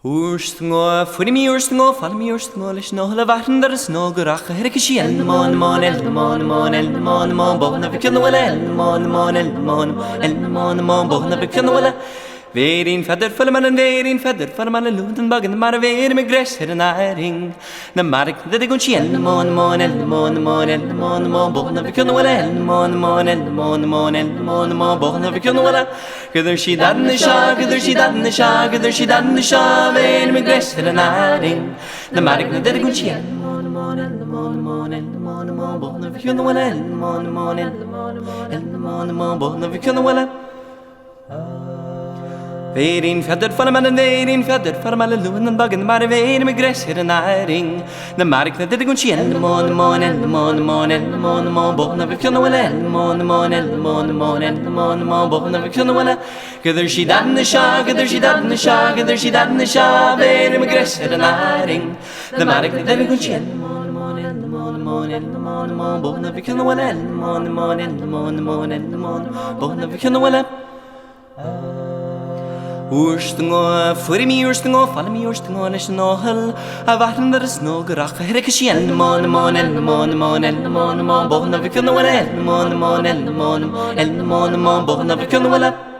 Úrstngo, fuimi úrstngo, falmi úrstngo, leis nó le bharan dar is nó gorach a hirca sí elmón, bóna bhí cynhfuil elmón, bóna bhí cynhfuil Verin fedder fallman en verin fedder farman en lunden bagen mar ver med gräs her näring na mark det går chiel mon bonna vi kunna wala mon bonna vi kunna wala geder shi dan sha ver med gräs her näring na mark det går chiel mon bonna vi kunna wala mon bonna vi kunna wala Verin fedder farman en verin fedder farman en lunden bagen mar ver med gräs her näring na mark det går chiel mon bonna vi kunna wala mon bonna vi kunna wala geder shi dan sha ver med gräs her näring na mark det går chiel mon bonna vi kunna wala bonna vi kunna wala Úrstngo, fuimi úrstngo, falmi úrstngo, leis nóhal a bharan dar is nó gorach a hirca sí elmón, bóna bhí cynhfuil elmón, bóna bhí cynhfuil